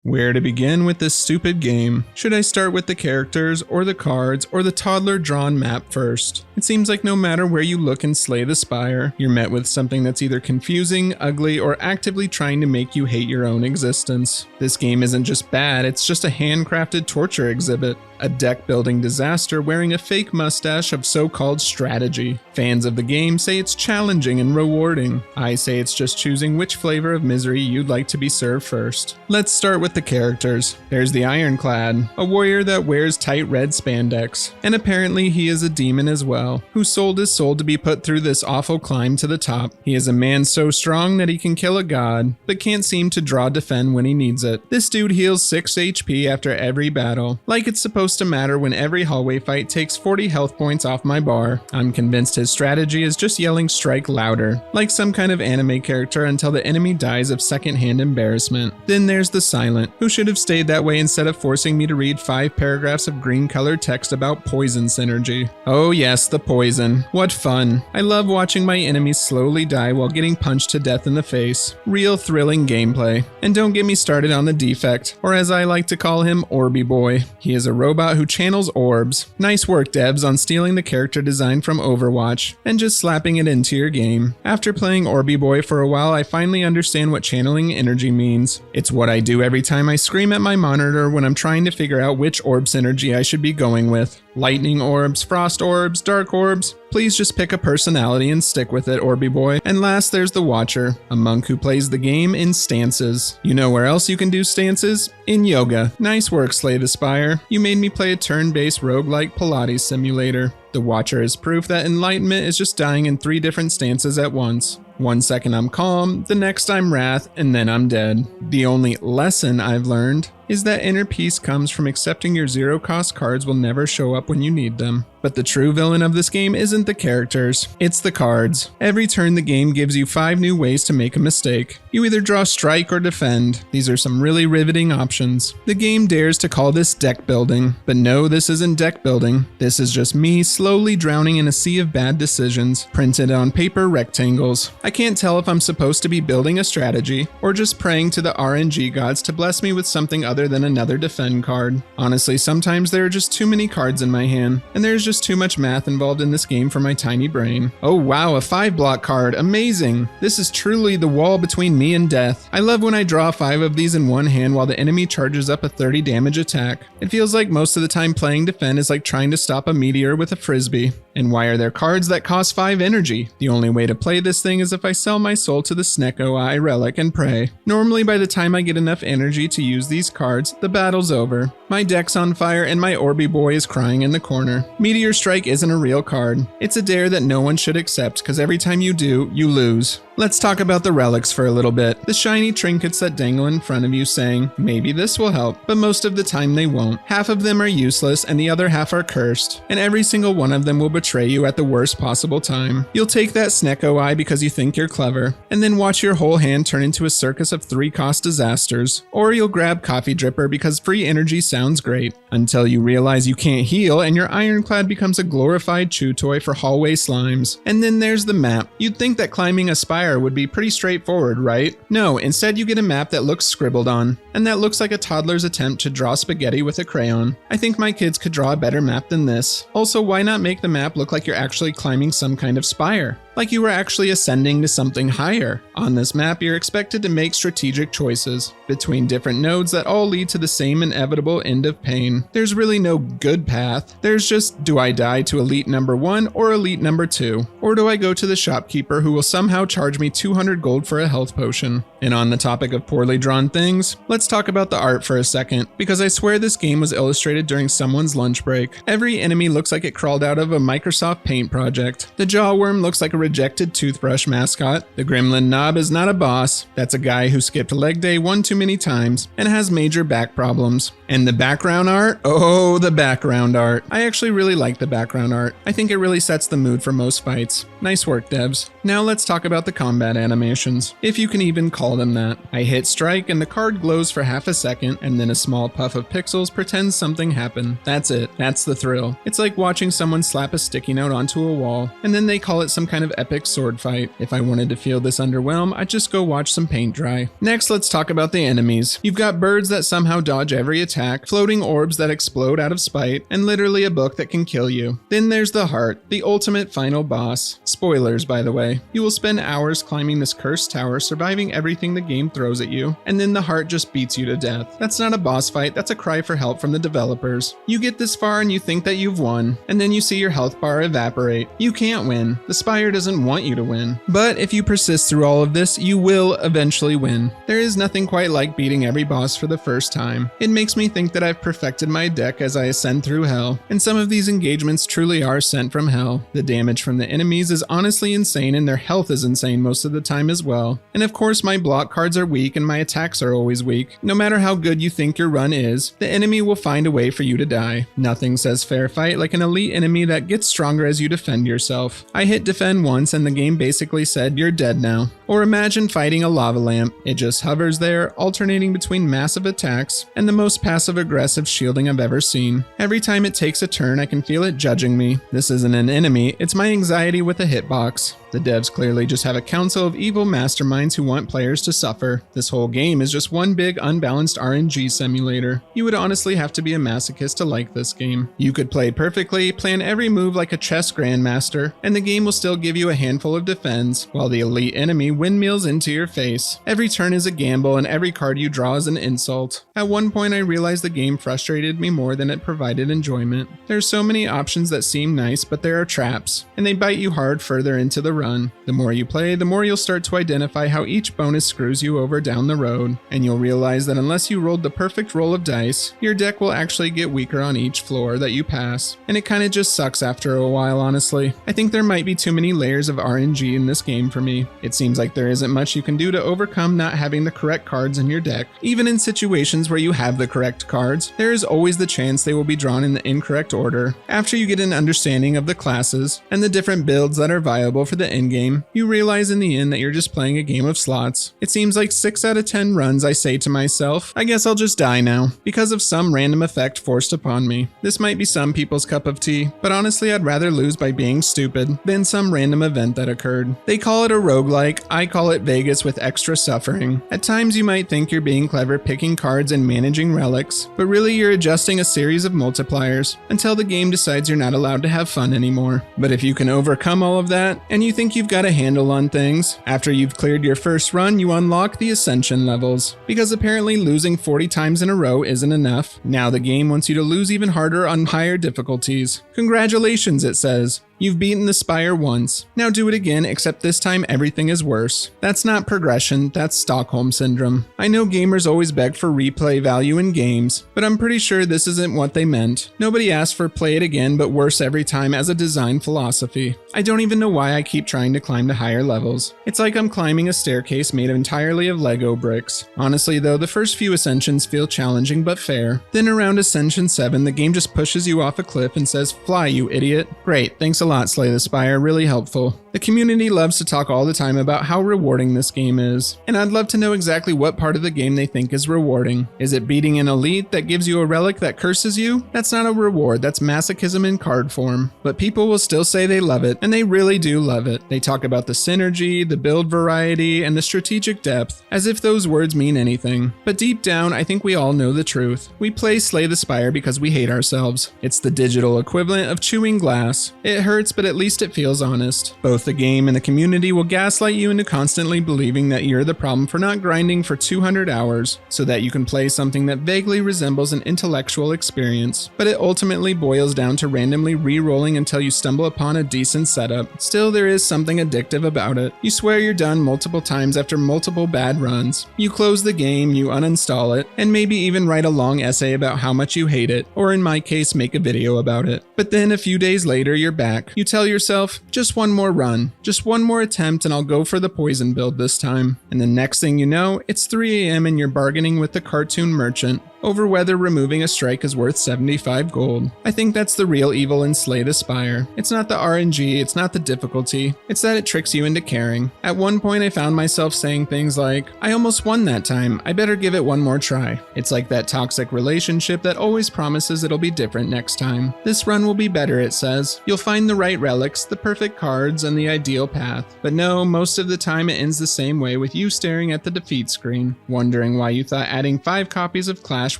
Where to begin with this stupid game? Should I start with the characters, or the cards, or the toddler drawn map first? It seems like no matter where you look and slay the Spire, you're met with something that's either confusing, ugly, or actively trying to make you hate your own existence. This game isn't just bad, it's just a handcrafted torture exhibit. A deck-building disaster wearing a fake mustache of so-called strategy. Fans of the game say it's challenging and rewarding. I say it's just choosing which flavor of misery you'd like to be served first. Let's start with the characters. There's the Ironclad, a warrior that wears tight red spandex. And apparently he is a demon as well, who sold his soul to be put through this awful climb to the top. He is a man so strong that he can kill a god, but can't seem to draw defend when he needs it. This dude heals 6 HP after every battle, like it's supposed to matter when every hallway fight takes 40 health points off my bar. I'm convinced his strategy is just yelling strike louder, like some kind of anime character until the enemy dies of secondhand embarrassment. Then there's the Silent, who should have stayed that way instead of forcing me to read 5 paragraphs of green colored text about poison synergy. Oh yes, the poison. What fun. I love watching my enemies slowly die while getting punched to death in the face. Real thrilling gameplay. And don't get me started on the defect, or as I like to call him, Orby Boy. He is a robot who channels orbs. Nice work, devs, on stealing the character design from Overwatch and just slapping it into your game. After playing Orby Boy for a while, I finally understand what channeling energy means. It's what I do every time I scream at my monitor when I'm trying to figure out which orb synergy I should be going with. Lightning orbs, frost orbs, dark orbs. Please just pick a personality and stick with it, Orby Boy. And last, there's the Watcher, a monk who plays the game in stances. You know where else you can do stances? In yoga. Nice work, Slay the Spire. You made me play a turn-based roguelike Pilates simulator. The Watcher is proof that enlightenment is just dying in 3 different stances at once. 1 second I'm calm, the next I'm wrath, and then I'm dead. The only lesson I've learned is that inner peace comes from accepting your zero-cost cards will never show up when you need them. But the true villain of this game isn't the characters, it's the cards. Every turn the game gives you 5 new ways to make a mistake. You either draw strike or defend. These are some really riveting options. The game dares to call this deck building, but no, this isn't deck building. This is just me slowly drowning in a sea of bad decisions, printed on paper rectangles. I can't tell if I'm supposed to be building a strategy, or just praying to the RNG gods to bless me with something other than another defend card. Honestly, sometimes there are just too many cards in my hand, and there's just too much math involved in this game for my tiny brain. Oh wow, a 5-block card, amazing! This is truly the wall between me and death. I love when I draw 5 of these in one hand while the enemy charges up a 30 damage attack. It feels like most of the time playing defend is like trying to stop a meteor with a frisbee. And why are there cards that cost 5 energy? The only way to play this thing is if I sell my soul to the Snecko Eye relic and pray. Normally by the time I get enough energy to use these cards, the battle's over. My deck's on fire and my Orby Boy is crying in the corner. Meteor Strike isn't a real card. It's a dare that no one should accept because every time you do, you lose. Let's talk about the relics for a little bit. The shiny trinkets that dangle in front of you saying, maybe this will help, but most of the time they won't. Half of them are useless and the other half are cursed, and every single one of them will betray you at the worst possible time. You'll take that Snecko Eye because you think you're clever, and then watch your whole hand turn into a circus of 3-cost disasters. Or you'll grab Coffee Dripper because free energy sounds great, until you realize you can't heal and your Ironclad becomes a glorified chew toy for hallway slimes. And then there's the map. You'd think that climbing a Spire would be pretty straightforward, right? No, instead you get a map that looks scribbled on, and that looks like a toddler's attempt to draw spaghetti with a crayon. I think my kids could draw a better map than this. Also, why not make the map look like you're actually climbing some kind of spire? Like you were actually ascending to something higher. On this map, you're expected to make strategic choices between different nodes that all lead to the same inevitable end of pain. There's really no good path. There's just, do I die to elite number 1 or elite number 2? Or do I go to the shopkeeper who will somehow charge me 200 gold for a health potion? And on the topic of poorly drawn things, let's talk about the art for a second, because I swear this game was illustrated during someone's lunch break. Every enemy looks like it crawled out of a Microsoft Paint project. The Jawworm looks like a rejected toothbrush mascot. The Gremlin Knob is not a boss. That's a guy who skipped leg day 1 too many times and has major back problems. And the background art? Oh, the background art. I actually really like the background art. I think it really sets the mood for most fights. Nice work, devs. Now let's talk about the combat animations, if you can even call them that. I hit strike and the card glows for half a second, and then a small puff of pixels pretends something happened. That's it. That's the thrill. It's like watching someone slap a sticky note onto a wall, and then they call it some kind of epic sword fight. If I wanted to feel this underwhelm, I'd just go watch some paint dry. Next, let's talk about the enemies. You've got birds that somehow dodge every attack, floating orbs that explode out of spite, and literally a book that can kill you. Then there's the heart, the ultimate final boss. Spoilers, by the way. You will spend hours climbing this cursed tower, surviving everything the game throws at you, and then the heart just beats you to death. That's not a boss fight, that's a cry for help from the developers. You get this far and you think that you've won, and then you see your health bar evaporate. You can't win. The Spire doesn't want you to win. But if you persist through all of this, you will eventually win. There is nothing quite like beating every boss for the first time. It makes me think that I've perfected my deck as I ascend through hell, and some of these engagements truly are sent from hell. The damage from the enemies is honestly insane, and their health is insane most of the time as well. And of course my block cards are weak and my attacks are always weak. No matter how good you think your run is, the enemy will find a way for you to die. Nothing says fair fight like an elite enemy that gets stronger as you defend yourself. I hit defend once and the game basically said you're dead now. Or imagine fighting a lava lamp. It just hovers there, alternating between massive attacks and the most passive aggressive shielding I've ever seen. Every time it takes a turn I can feel it judging me. This isn't an enemy, it's my anxiety with a hitbox. The devs clearly just have a council of evil masterminds who want players to suffer. This whole game is just one big unbalanced RNG simulator. You would honestly have to be a masochist to like this game. You could play perfectly, plan every move like a chess grandmaster, and the game will still give you a handful of defends, while the elite enemy windmills into your face. Every turn is a gamble and every card you draw is an insult. At one point I realized the game frustrated me more than it provided enjoyment. There's so many options that seem nice, but there are traps, and they bite you hard further into the run. The more you play, the more you'll start to identify how each bonus screws you over down the road, and you'll realize that unless you rolled the perfect roll of dice, your deck will actually get weaker on each floor that you pass, and it kinda just sucks after a while, honestly. I think there might be too many layers of RNG in this game for me. It seems like there isn't much you can do to overcome not having the correct cards in your deck. Even in situations where you have the correct cards, there is always the chance they will be drawn in the incorrect order. After you get an understanding of the classes and the different builds that are viable for the endgame, you realize in the end that you're just playing a game of slots. It seems like 6 out of 10 runs I say to myself, I guess I'll just die now, because of some random effect forced upon me. This might be some people's cup of tea, but honestly I'd rather lose by being stupid than some random event that occurred. They call it a roguelike, I call it Vegas with extra suffering. At times you might think you're being clever picking cards and managing relics, but really you're adjusting a series of multipliers until the game decides you're not allowed to have fun anymore. But if you can overcome all of that, and you think you've got a handle on things, after you've cleared your first run you unlock the ascension levels. Because apparently losing 40 times in a row isn't enough, now the game wants you to lose even harder on higher difficulties. Congratulations, it says. You've beaten the Spire once. Now do it again, except this time everything is worse. That's not progression, that's Stockholm Syndrome. I know gamers always beg for replay value in games, but I'm pretty sure this isn't what they meant. Nobody asked for play it again but worse every time as a design philosophy. I don't even know why I keep trying to climb to higher levels. It's like I'm climbing a staircase made entirely of Lego bricks. Honestly though, the first few ascensions feel challenging but fair. Then around Ascension 7, the game just pushes you off a cliff and says, "Fly, you idiot." Great, thanks a lot, Slay the Spire, really helpful. The community loves to talk all the time about how rewarding this game is, and I'd love to know exactly what part of the game they think is rewarding. Is it beating an elite that gives you a relic that curses you? That's not a reward, that's masochism in card form. But people will still say they love it, and they really do love it. They talk about the synergy, the build variety, and the strategic depth, as if those words mean anything. But deep down, I think we all know the truth. We play Slay the Spire because we hate ourselves. It's the digital equivalent of chewing glass. It hurts, but at least it feels honest. Both the game and the community will gaslight you into constantly believing that you're the problem for not grinding for 200 hours, so that you can play something that vaguely resembles an intellectual experience, but it ultimately boils down to randomly re-rolling until you stumble upon a decent setup. Still, there is something addictive about it. You swear you're done multiple times after multiple bad runs. You close the game, you uninstall it, and maybe even write a long essay about how much you hate it, or in my case, make a video about it. But then a few days later, you're back. You tell yourself, just one more run, just one more attempt and I'll go for the poison build this time. And the next thing you know, it's 3 AM and you're bargaining with the cartoon merchant. over whether removing a strike is worth 75 gold. I think that's the real evil in Slay the Spire. It's not the RNG, it's not the difficulty, it's that it tricks you into caring. At one point I found myself saying things like, I almost won that time, I better give it one more try. It's like that toxic relationship that always promises it'll be different next time. This run will be better, it says. You'll find the right relics, the perfect cards, and the ideal path. But no, most of the time it ends the same way with you staring at the defeat screen, wondering why you thought adding 5 copies of Clash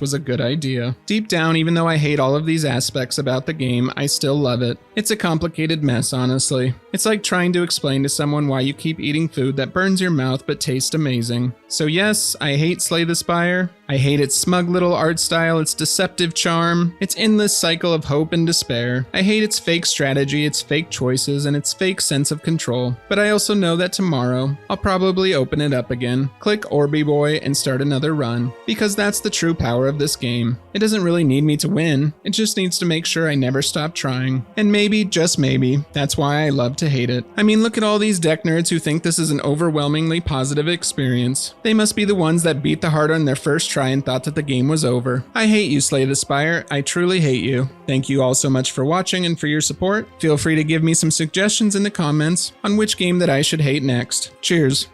was a good idea. Deep down, even though I hate all of these aspects about the game, I still love it. It's a complicated mess, honestly. It's like trying to explain to someone why you keep eating food that burns your mouth but tastes amazing. So yes, I hate Slay the Spire. I hate its smug little art style, its deceptive charm, its endless cycle of hope and despair. I hate its fake strategy, its fake choices, and its fake sense of control. But I also know that tomorrow, I'll probably open it up again, click Orby Boy, and start another run. Because that's the true power of this game. It doesn't really need me to win, it just needs to make sure I never stop trying. And maybe, just maybe, that's why I love to hate it. I mean, look at all these deck nerds who think this is an overwhelmingly positive experience. They must be the ones that beat the heart on their first try and thought that the game was over. I hate you, Slay the Spire. I truly hate you. Thank you all so much for watching and for your support. Feel free to give me some suggestions in the comments on which game that I should hate next. Cheers.